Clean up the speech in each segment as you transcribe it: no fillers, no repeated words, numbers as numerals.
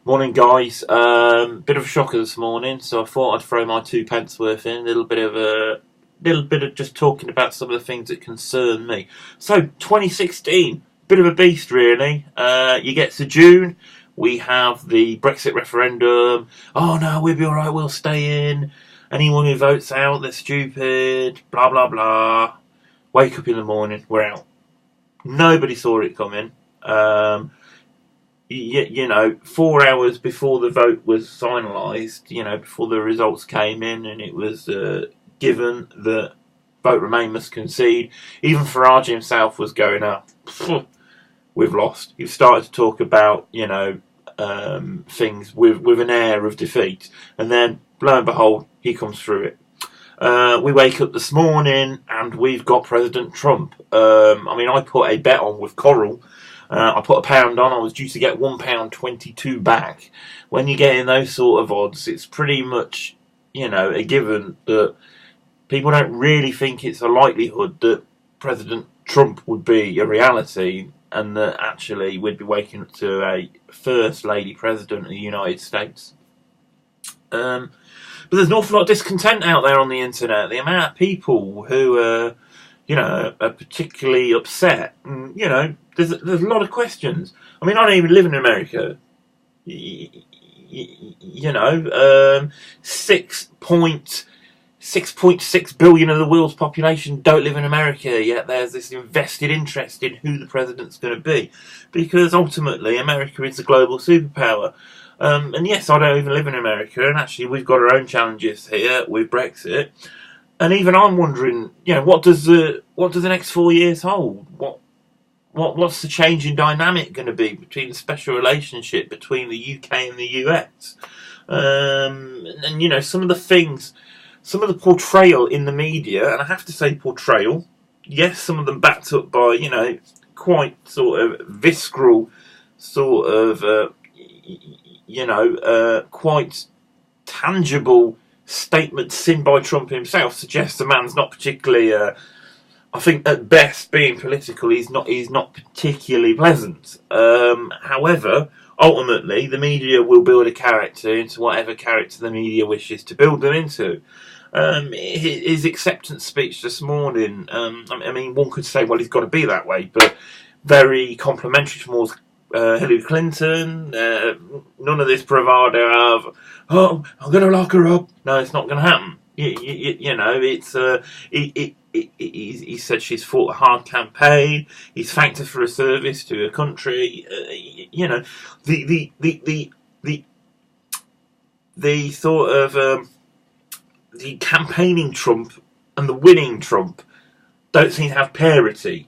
Morning, guys. Bit of a shocker this morning, so I thought I'd throw my 2 pence worth in. A little bit of just talking about some of the things that concern me. So, 2016, bit of a beast, really. You get to June, we have the Brexit referendum. Oh no, we'll be all right. We'll stay in. Anyone who votes out, they're stupid. Blah blah blah. Wake up in the morning, we're out. Nobody saw it coming. You know, 4 hours before the vote was finalised, before the results came in and it was given that vote Remain must concede, even Farage himself was going up. We've lost. He started to talk about, things with an air of defeat. And then, lo and behold, he comes through it. We wake up this morning and we've got President Trump. I put a bet on with Coral. I put £1 on. I was due to get £1.22 back. When you get in those sort of odds, it's pretty much, a given that people don't really think it's a likelihood that President Trump would be a reality and that actually we'd be waking up to a First Lady President of the United States. But there's an awful lot of discontent out there on the internet. The amount of people who are particularly upset. And, there's a lot of questions. I mean, I don't even live in America. 6.6 billion of the world's population don't live in America, yet there's this invested interest in who the president's going to be. Because ultimately, America is a global superpower. And yes, I don't even live in America, and actually we've got our own challenges here with Brexit. And even I'm wondering, what does the next 4 years hold? What's the change in dynamic going to be between the special relationship between the UK and the US? And some of the things, some of the portrayal in the media, and I have to say portrayal, yes, some of them backed up by, quite sort of visceral, sort of, quite tangible statements seen by Trump himself suggests the man's not particularly, I think at best, being political, he's not particularly pleasant. However, ultimately, the media will build a character into whatever character the media wishes to build them into. His acceptance speech this morning, one could say, well, he's got to be that way, but very complimentary towards Hillary Clinton. None of this bravado of, oh, I'm going to lock her up. No, it's not going to happen. He said she's fought a hard campaign. He's thanked her for her service to her country. The sort of the campaigning Trump and the winning Trump don't seem to have parity.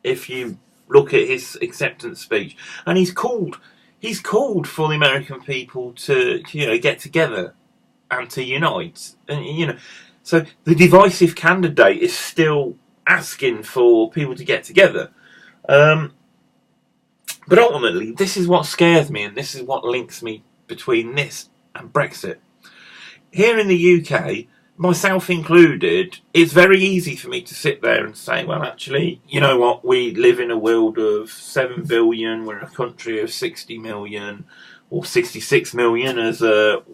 If you look at his acceptance speech, and he's called for the American people to get together and to unite, and so the divisive candidate is still asking for people to get together. But ultimately, this is what scares me, and this is what links me between this and Brexit. Here in the UK, myself included, it's very easy for me to sit there and say, well, actually, you know what, we live in a world of 7 billion, we're a country of 60 million, or 66 million, as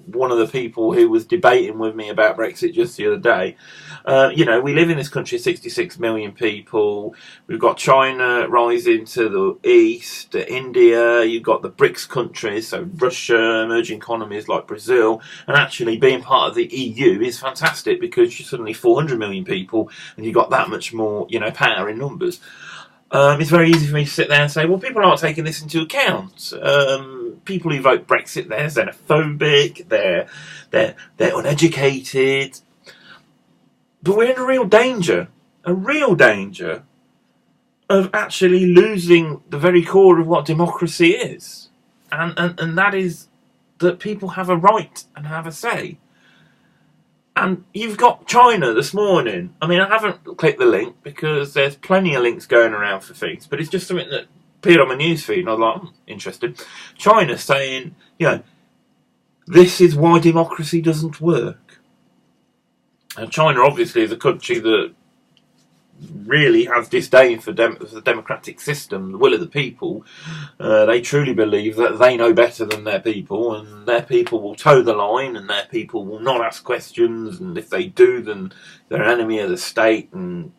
one of the people who was debating with me about Brexit just the other day. We live in this country of 66 million people. We've got China rising to the east, India, you've got the BRICS countries, so Russia, emerging economies like Brazil, and actually being part of the EU is fantastic because you're suddenly 400 million people and you've got that much more, power in numbers. It's very easy for me to sit there and say, well, people aren't taking this into account. People who vote Brexit, they're xenophobic, they're uneducated. But we're in a real danger of actually losing the very core of what democracy is. And that is that people have a right and have a say. And you've got China this morning. I haven't clicked the link because there's plenty of links going around for things, but it's just something that appeared on my newsfeed and I was like, interested. China saying, this is why democracy doesn't work. And China obviously is a country that really has disdain for the democratic system, the will of the people. They truly believe that they know better than their people, and their people will toe the line, and their people will not ask questions, and if they do, then they're an enemy of the state, and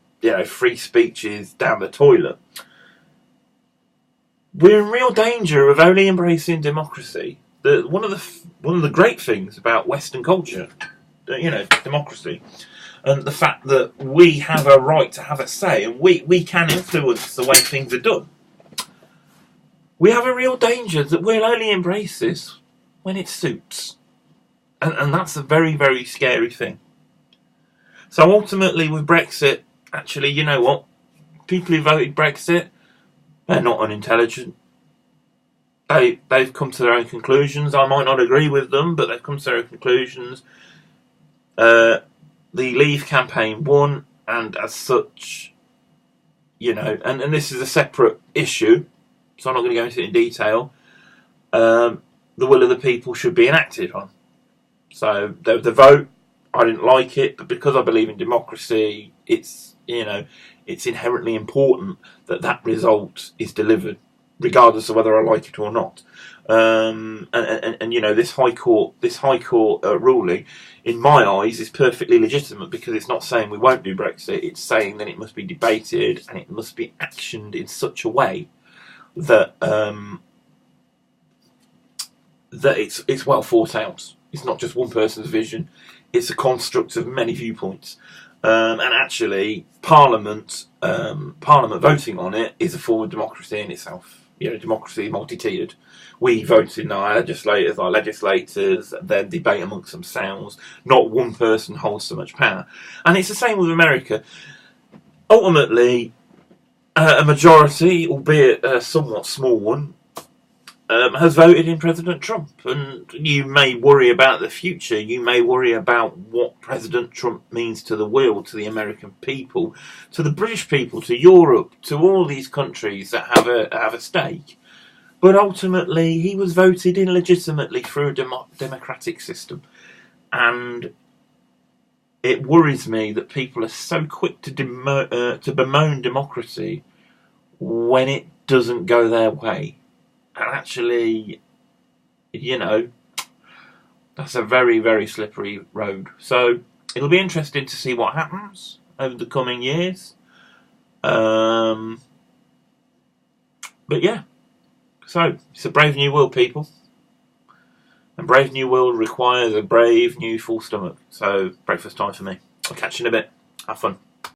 free speech is down the toilet. We're in real danger of only embracing democracy. One of the great things about Western culture, democracy, and the fact that we have a right to have a say, and we can influence the way things are done. We have a real danger that we'll only embrace this when it suits. And that's a very, very scary thing. So ultimately with Brexit, actually, you know what? People who voted Brexit, they're not unintelligent. They've come to their own conclusions. I might not agree with them, but they've come to their own conclusions. The Leave campaign won, and as such, and this is a separate issue, so I'm not going to go into it in detail. The will of the people should be enacted on. So the vote, I didn't like it, but because I believe in democracy, it's inherently important that result is delivered, regardless of whether I like it or not. And this High Court ruling, in my eyes, is perfectly legitimate, because it's not saying we won't do Brexit. It's saying that it must be debated and it must be actioned in such a way that that it's well thought out. It's not just one person's vision. It's a construct of many viewpoints. And actually, Parliament voting on it is a form of democracy in itself. Democracy is multi-tiered. We vote in our legislators, then debate amongst themselves. Not one person holds so much power. And it's the same with America. Ultimately, a majority, albeit a somewhat small one, has voted in President Trump. And you may worry about the future. You may worry about what President Trump means to the world, to the American people, to the British people, to Europe, to all these countries that have a stake. But ultimately, he was voted in legitimately through a democratic system. And it worries me that people are so quick to bemoan democracy when it doesn't go their way. And actually, that's a very, very slippery road. So it'll be interesting to see what happens over the coming years. But yeah, so it's a brave new world, people. And brave new world requires a brave new full stomach. So breakfast time for me. I'll catch you in a bit. Have fun.